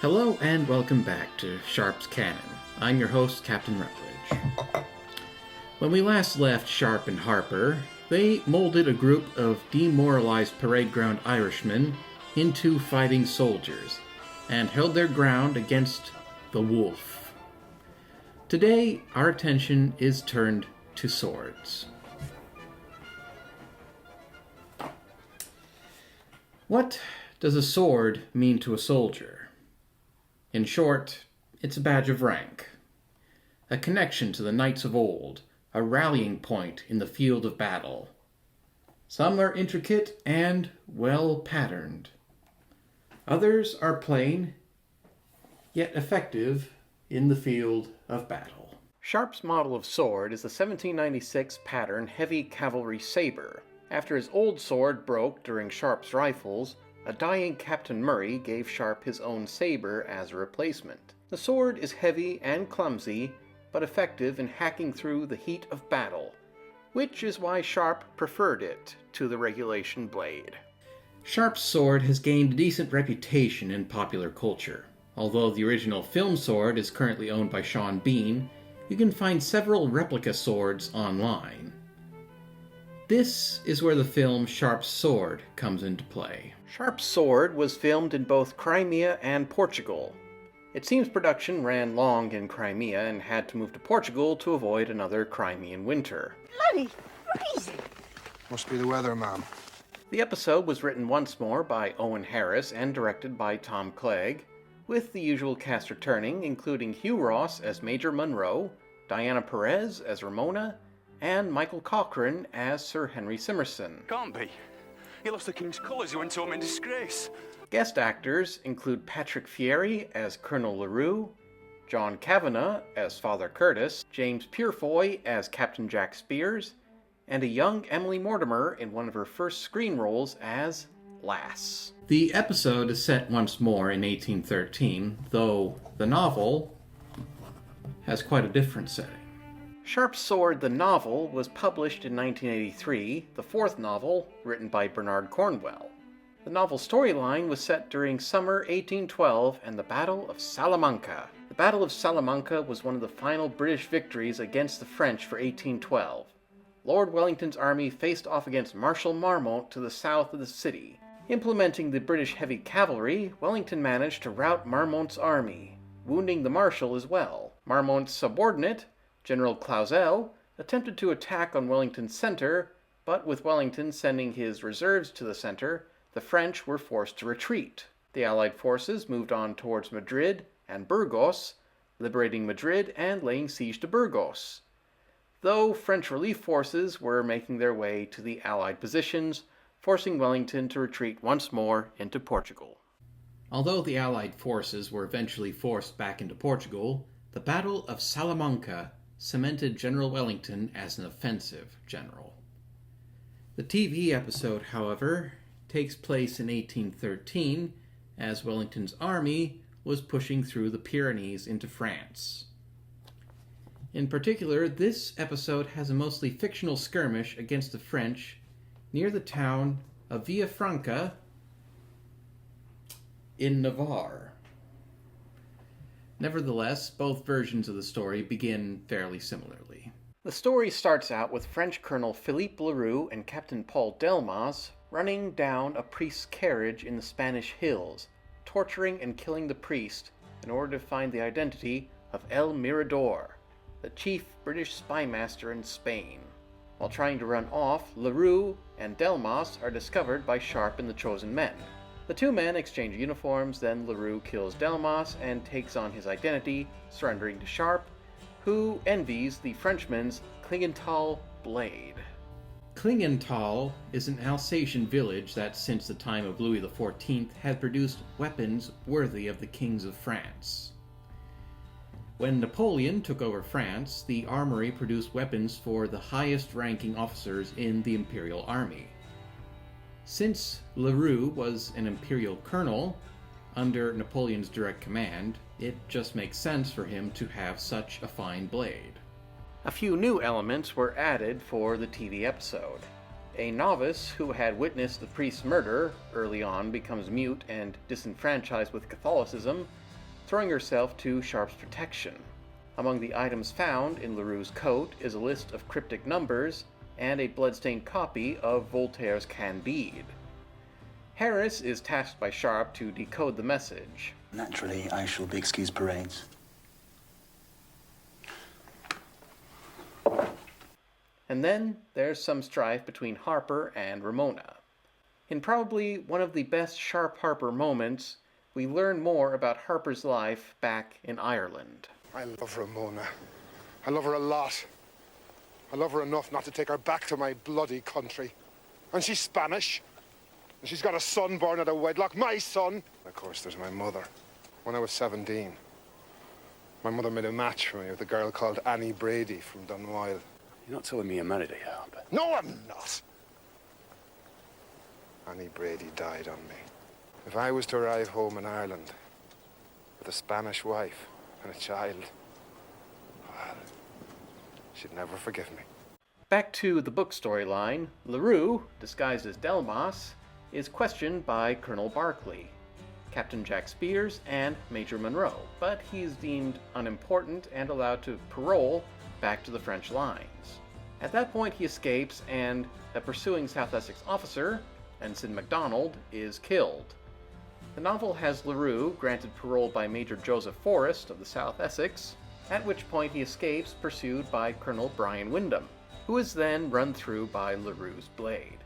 Hello and welcome back to Sharpe's Canon. I'm your host, Captain Rutledge. When we last left Sharpe and Harper, they molded a group of demoralized parade ground Irishmen into fighting soldiers and held their ground against the wolf. Today, our attention is turned to swords. What does a sword mean to a soldier? In short, it's a badge of rank, a connection to the knights of old, a rallying point in the field of battle. Some are intricate and well-patterned. Others are plain, yet effective in the field of battle. Sharpe's model of sword is the 1796 pattern heavy cavalry saber. After his old sword broke during Sharpe's rifles, a dying Captain Murray gave Sharpe his own saber as a replacement. The sword is heavy and clumsy, but effective in hacking through the heat of battle, which is why Sharpe preferred it to the regulation blade. Sharpe's sword has gained a decent reputation in popular culture. Although the original film sword is currently owned by Sean Bean, you can find several replica swords online. This is where the film Sharpe's Sword comes into play. Sharpe's Sword was filmed in both Crimea and Portugal. It seems production ran long in Crimea and had to move to Portugal to avoid another Crimean winter. Bloody freezing! Must be the weather, ma'am. The episode was written once more by Owen Harris and directed by Tom Clegg, with the usual cast returning, including Hugh Ross as Major Munro, Diana Perez as Ramona, and Michael Cochrane as Sir Henry Simmerson. Can't be. He lost the King's colours. He went home in disgrace. Guest actors include Patrick Fieri as Colonel LaRue, John Kavanagh as Father Curtis, James Purefoy as Captain Jack Spears, and a young Emily Mortimer in one of her first screen roles as Lass. The episode is set once more in 1813, though the novel has quite a different setting. Sharpe's Sword, the novel, was published in 1983, the fourth novel, written by Bernard Cornwell. The novel's storyline was set during summer 1812 and the Battle of Salamanca. The Battle of Salamanca was one of the final British victories against the French for 1812. Lord Wellington's army faced off against Marshal Marmont to the south of the city. Implementing the British heavy cavalry, Wellington managed to rout Marmont's army, wounding the Marshal as well. Marmont's subordinate, General Clausel, attempted to attack on Wellington's center, but with Wellington sending his reserves to the center, the French were forced to retreat. The Allied forces moved on towards Madrid and Burgos, liberating Madrid and laying siege to Burgos, though French relief forces were making their way to the Allied positions, forcing Wellington to retreat once more into Portugal. Although the Allied forces were eventually forced back into Portugal, the Battle of Salamanca cemented General Wellington as an offensive general. The TV episode, however, takes place in 1813 as Wellington's army was pushing through the Pyrenees into France. In particular, this episode has a mostly fictional skirmish against the French near the town of Villafranca in Navarre. Nevertheless, both versions of the story begin fairly similarly. The story starts out with French Colonel Philippe Leroux and Captain Paul Delmas running down a priest's carriage in the Spanish hills, torturing and killing the priest in order to find the identity of El Mirador, the chief British spy master in Spain. While trying to run off, Leroux and Delmas are discovered by Sharpe and the Chosen Men. The two men exchange uniforms, then Leroux kills Delmas and takes on his identity, surrendering to Sharpe, who envies the Frenchman's Klingenthal blade. Klingenthal is an Alsatian village that, since the time of Louis XIV, had produced weapons worthy of the kings of France. When Napoleon took over France, the armory produced weapons for the highest-ranking officers in the imperial army. Since Leroux was an imperial colonel, under Napoleon's direct command, it just makes sense for him to have such a fine blade. A few new elements were added for the TV episode. A novice who had witnessed the priest's murder early on becomes mute and disenfranchised with Catholicism, throwing herself to Sharpe's protection. Among the items found in LaRue's coat is a list of cryptic numbers and a bloodstained copy of Voltaire's Candide. Harris is tasked by Sharpe to decode the message. Naturally, I shall be excused parades. And then there's some strife between Harper and Ramona. In probably one of the best Sharpe-Harper moments, we learn more about Harper's life back in Ireland. I love Ramona. I love her a lot. I love her enough not to take her back to my bloody country. And she's Spanish. And she's got a son born out of wedlock, my son. Of course, there's my mother. When I was 17, my mother made a match for me with a girl called Annie Brady from Dunwile. You're not telling me you're married, are you, Harper? No, I'm not. Annie Brady died on me. If I was to arrive home in Ireland with a Spanish wife and a child, well, she'd never forgive me. Back to the book storyline, LaRue, disguised as Delmas, is questioned by Colonel Barclay, Captain Jack Spears, and Major Monroe, but he's deemed unimportant and allowed to parole back to the French lines. At that point he escapes, and a pursuing South Essex officer, Ensign MacDonald, is killed. The novel has LaRue granted parole by Major Joseph Forrest of the South Essex, at which point he escapes pursued by Colonel Brian Wyndham, who is then run through by LaRue's blade.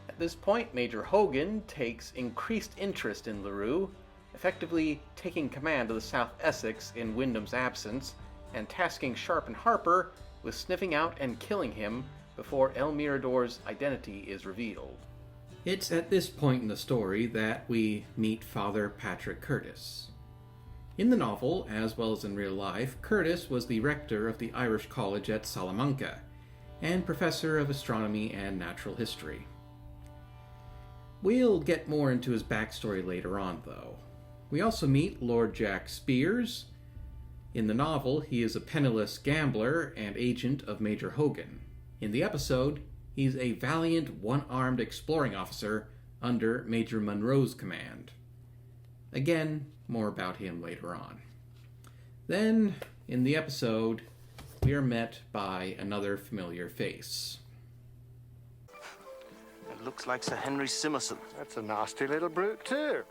At this point, Major Hogan takes increased interest in LaRue, effectively taking command of the South Essex in Wyndham's absence, and tasking Sharpe and Harper with sniffing out and killing him before El Mirador's identity is revealed. It's at this point in the story that we meet Father Patrick Curtis. In the novel, as well as in real life, Curtis was the rector of the Irish College at Salamanca, and professor of astronomy and natural history. We'll get more into his backstory later on, though. We also meet Lord Jack Spears. In the novel, he is a penniless gambler and agent of Major Hogan. In the episode, he's a valiant, one-armed exploring officer under Major Monroe's command. Again, more about him later on. Then, in the episode, we are met by another familiar face. It looks like Sir Henry Simerson. That's a nasty little brute, too.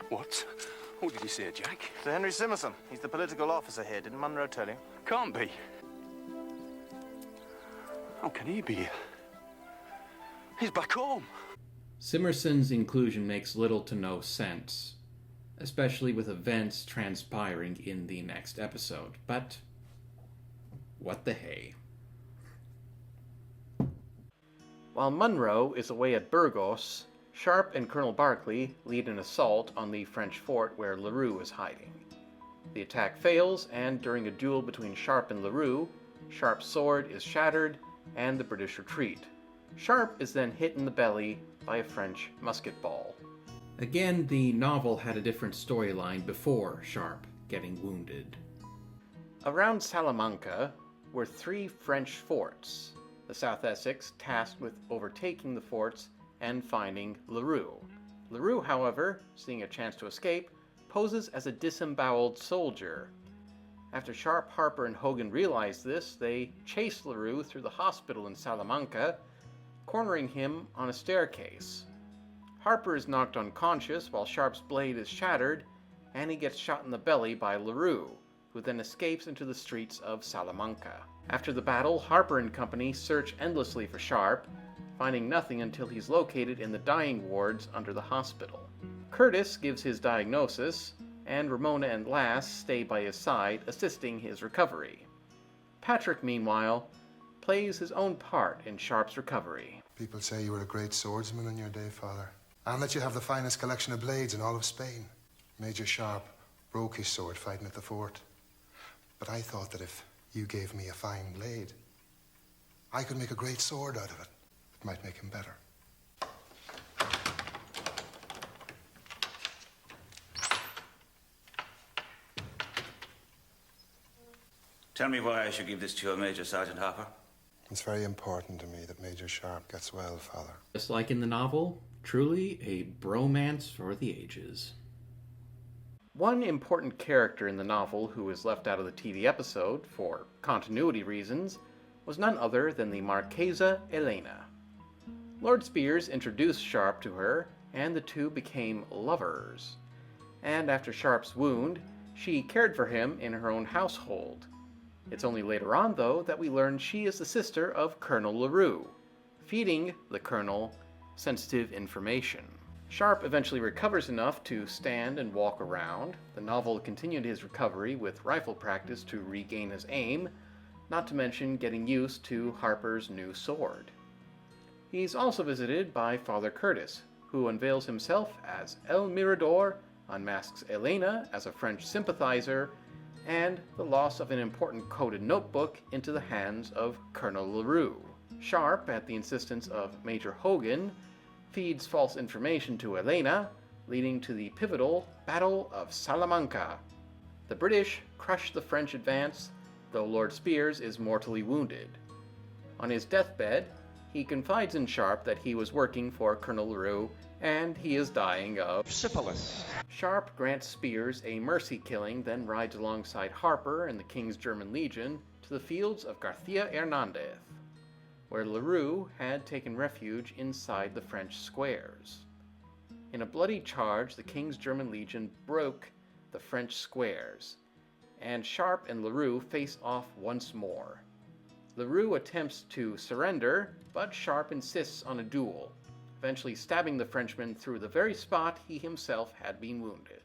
What? What did you say, Jack? Sir Henry Simerson. He's the political officer here. Didn't Monroe tell you? Can't be. How can he be here? He's back home. Simerson's inclusion makes little to no sense, especially with events transpiring in the next episode, but what the hey. While Monroe is away at Burgos, Sharpe and Colonel Barclay lead an assault on the French fort where LaRue is hiding. The attack fails, and during a duel between Sharpe and LaRue, Sharpe's sword is shattered and the British retreat. Sharpe is then hit in the belly by a French musket ball. Again, the novel had a different storyline before Sharpe getting wounded. Around Salamanca were 3 French forts, the South Essex tasked with overtaking the forts and finding LaRue. LaRue, however, seeing a chance to escape, poses as a disemboweled soldier. After Sharpe, Harper, and Hogan realize this, they chase LaRue through the hospital in Salamanca, cornering him on a staircase. Harper is knocked unconscious while Sharpe's blade is shattered, and he gets shot in the belly by LaRue, who then escapes into the streets of Salamanca. After the battle, Harper and company search endlessly for Sharpe, finding nothing until he's located in the dying wards under the hospital. Curtis gives his diagnosis, and Ramona and Lass stay by his side, assisting his recovery. Patrick, meanwhile, plays his own part in Sharpe's recovery. People say you were a great swordsman in your day, Father, and that you have the finest collection of blades in all of Spain. Major Sharpe broke his sword fighting at the fort. But I thought that if you gave me a fine blade, I could make a great sword out of it. It might make him better. Tell me why I should give this to you, Major Sergeant Harper. It's very important to me that Major Sharpe gets well, Father. Just like in the novel, truly a bromance for the ages. One important character in the novel who was left out of the TV episode, for continuity reasons, was none other than the Marchesa Elena. Lord Spears introduced Sharpe to her, and the two became lovers. And after Sharpe's wound, she cared for him in her own household. It's only later on, though, that we learn she is the sister of Colonel LaRue, feeding the Colonel sensitive information. Sharpe eventually recovers enough to stand and walk around. The novel continued his recovery with rifle practice to regain his aim, not to mention getting used to Harper's new sword. He's also visited by Father Curtis, who unveils himself as El Mirador, unmasks Elena as a French sympathizer, and the loss of an important coded notebook into the hands of Colonel LaRue. Sharpe, at the insistence of Major Hogan, feeds false information to Elena, leading to the pivotal Battle of Salamanca. The British crush the French advance, though Lord Spears is mortally wounded. On his deathbed, he confides in Sharpe that he was working for Colonel LaRue, and he is dying of Syphilis. Sharpe grants Spears a mercy killing, then rides alongside Harper and the King's German Legion to the fields of Garcia Hernandez, where LaRue had taken refuge inside the French squares. In a bloody charge, the King's German Legion broke the French squares, and Sharpe and LaRue face off once more. LaRue attempts to surrender, but Sharpe insists on a duel, eventually stabbing the Frenchman through the very spot he himself had been wounded,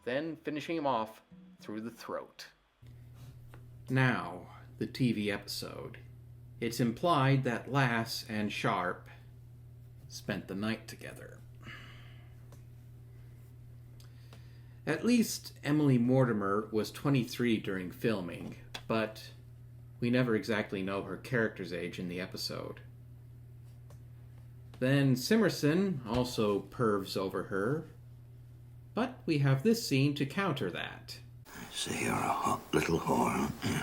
then finishing him off through the throat. Now, the TV episode. It's implied that Lass and Sharpe spent the night together. At least Emily Mortimer was 23 during filming, but we never exactly know her character's age in the episode. Then Simerson also pervs over her, but we have this scene to counter that. So you're a hot little whore, aren't you?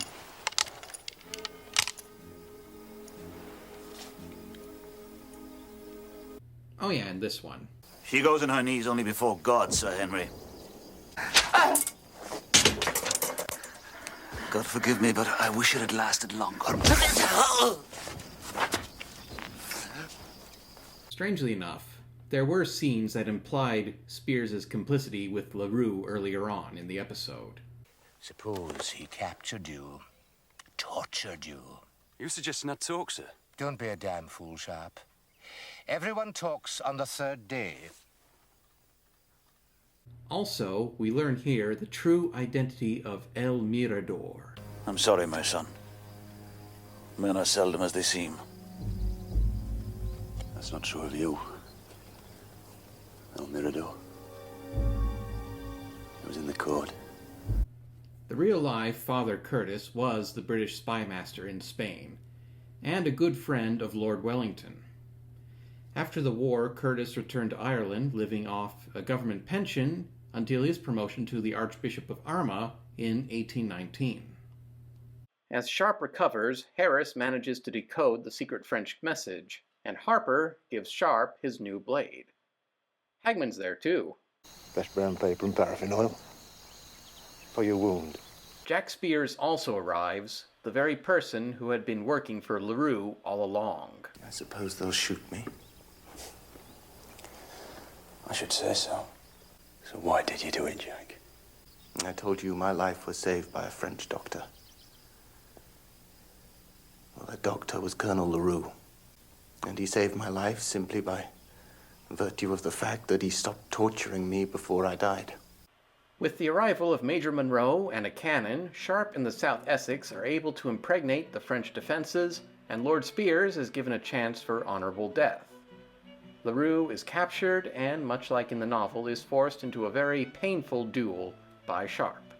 Oh yeah, and this one. She goes on her knees only before God, Sir Henry. God forgive me, but I wish it had lasted longer. Strangely enough, there were scenes that implied Spears' complicity with LaRue earlier on in the episode. Suppose he captured you, tortured you. You suggesting I'd talk, sir? Don't be a damn fool, Sharpe. Everyone talks on the third day. Also, we learn here the true identity of El Mirador. I'm sorry, my son. Men are seldom as they seem. That's not true of you. El Mirador. It was in the code. The real-life Father Curtis was the British spymaster in Spain, and a good friend of Lord Wellington. After the war, Curtis returned to Ireland, living off a government pension until his promotion to the Archbishop of Armagh in 1819. As Sharpe recovers, Harris manages to decode the secret French message, and Harper gives Sharpe his new blade. Hagman's there too. Best brown paper and paraffin oil for your wound. Jack Spears also arrives, the very person who had been working for LaRue all along. I suppose they'll shoot me. I should say so. So why did you do it, Jack? I told you my life was saved by a French doctor. Well, the doctor was Colonel LaRue. And he saved my life simply by virtue of the fact that he stopped torturing me before I died. With the arrival of Major Monroe and a cannon, Sharpe and the South Essex are able to impregnate the French defenses, and Lord Spears is given a chance for honorable death. LaRue is captured and, much like in the novel, is forced into a very painful duel by Sharpe.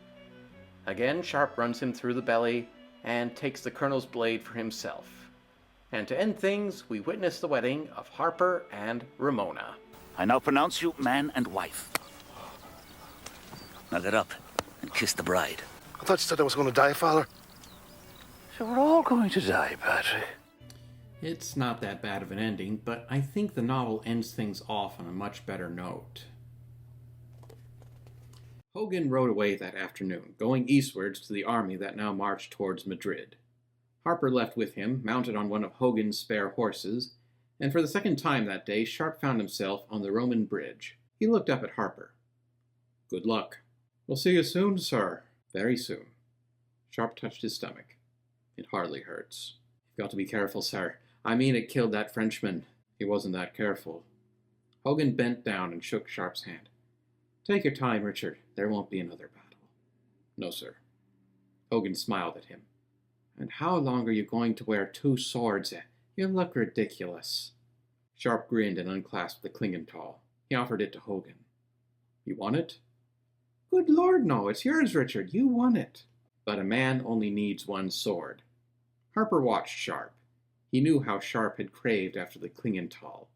Again, Sharpe runs him through the belly and takes the Colonel's blade for himself. And to end things, we witness the wedding of Harper and Ramona. I now pronounce you man and wife. Now get up and kiss the bride. I thought you said I was going to die, Father. So we're all going to die, Patrick. It's not that bad of an ending, but I think the novel ends things off on a much better note. Hogan rode away that afternoon, going eastwards to the army that now marched towards Madrid. Harper left with him, mounted on one of Hogan's spare horses, and for the second time that day Sharpe found himself on the Roman bridge. He looked up at Harper. "Good luck." "We'll see you soon, sir." "Very soon." Sharpe touched his stomach. "It hardly hurts." "You've got to be careful, sir. I mean, it killed that Frenchman." "He wasn't that careful." Hogan bent down and shook Sharpe's hand. "Take your time, Richard. There won't be another battle." "No, sir." Hogan smiled at him. "And how long are you going to wear 2 swords? You look ridiculous." Sharpe grinned and unclasped the Klingenthal. He offered it to Hogan. "You want it?" "Good Lord, no. It's yours, Richard. You won it." But a man only needs 1 sword. Harper watched Sharpe. He knew how Sharpe had craved after the Klingenthal.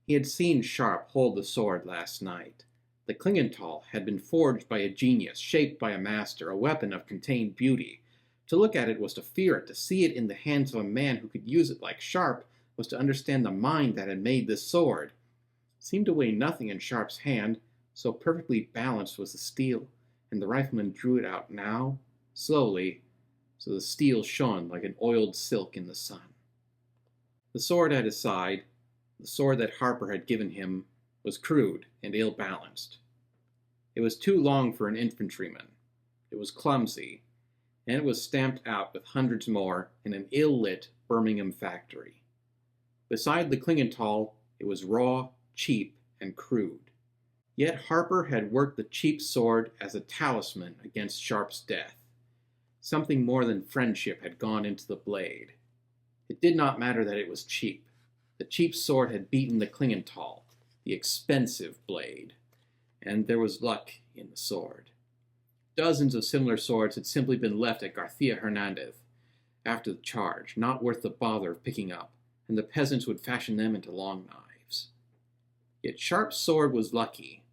He had seen Sharpe hold the sword last night. The Klingenthal had been forged by a genius, shaped by a master, a weapon of contained beauty. To look at it was to fear it. To see it in the hands of a man who could use it like Sharpe was to understand the mind that had made this sword. It seemed to weigh nothing in Sharpe's hand, so perfectly balanced was the steel, and the rifleman drew it out now, slowly, so the steel shone like an oiled silk in the sun. The sword at his side, the sword that Harper had given him, was crude and ill-balanced. It was too long for an infantryman. It was clumsy, and it was stamped out with hundreds more in an ill-lit Birmingham factory. Beside the Klingenthal, it was raw, cheap, and crude. Yet Harper had worked the cheap sword as a talisman against Sharpe's death. Something more than friendship had gone into the blade. It did not matter that it was cheap. The cheap sword had beaten the Klingenthal, the expensive blade, and there was luck in the sword. Dozens of similar swords had simply been left at Garcia Hernandez after the charge, not worth the bother of picking up, and the peasants would fashion them into long knives. Yet Sharpe's sword was lucky.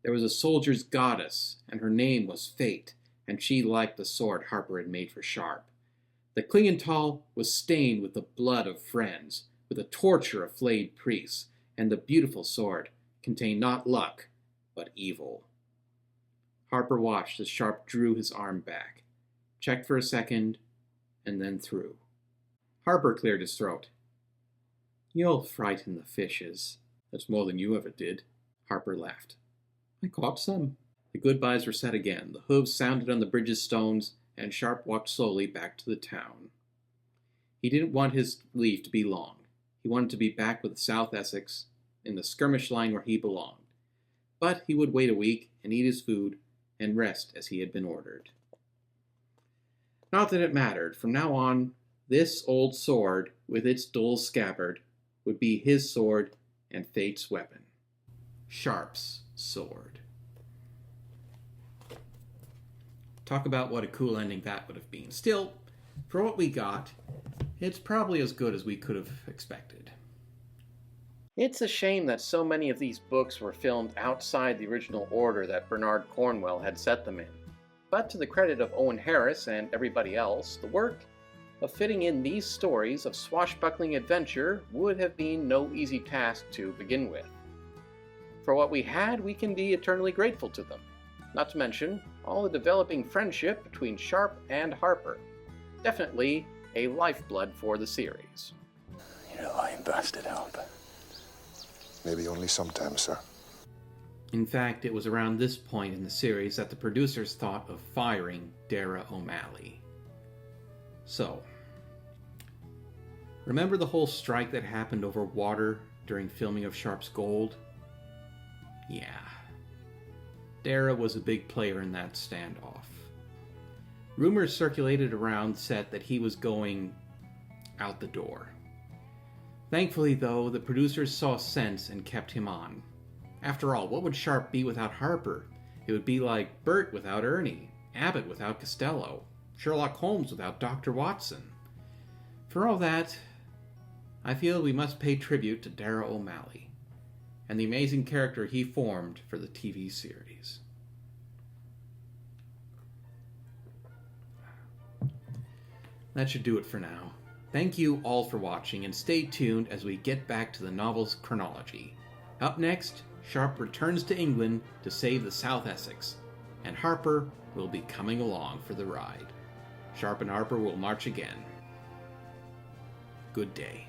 There was a soldier's goddess, and her name was Fate, and she liked the sword Harper had made for Sharpe. The Klingenthal was stained with the blood of friends, with the torture of flayed priests, and the beautiful sword contained not luck, but evil. Harper watched as Sharpe drew his arm back, checked for a second, and then threw. Harper cleared his throat. "You'll frighten the fishes. That's more than you ever did." Harper laughed. "I caught some." The goodbyes were said again. The hooves sounded on the bridge's stones, and Sharpe walked slowly back to the town. He didn't want his leave to be long. He wanted to be back with the South Essex, in the skirmish line where he belonged. But he would wait a week and eat his food and rest as he had been ordered. Not that it mattered. From now on, this old sword, with its dull scabbard, would be his sword and Fate's weapon. Sharpe's sword. Talk about what a cool ending that would have been. Still, for what we got, it's probably as good as we could have expected. It's a shame that so many of these books were filmed outside the original order that Bernard Cornwell had set them in. But to the credit of Owen Harris and everybody else, the work of fitting in these stories of swashbuckling adventure would have been no easy task to begin with. For what we had, we can be eternally grateful to them. Not to mention all the developing friendship between Sharpe and Harper. Definitely a lifeblood for the series. You're a lying bastard, Harper. Maybe only sometimes, sir. In fact, it was around this point in the series that the producers thought of firing Dara O'Malley. So, remember the whole strike that happened over water during filming of Sharpe's Gold? Yeah. Dara was a big player in that standoff. Rumors circulated around set that he was going out the door. Thankfully, though, the producers saw sense and kept him on. After all, what would Sharpe be without Harper? It would be like Bert without Ernie, Abbott without Costello, Sherlock Holmes without Dr. Watson. For all that, I feel we must pay tribute to Dara O'Malley and the amazing character he formed for the TV series. that should do it for now. Thank you all for watching, and stay tuned as we get back to the novel's chronology. Up next, Sharpe returns to England to save the South Essex, and Harper will be coming along for the ride. Sharpe and Harper will march again. Good day.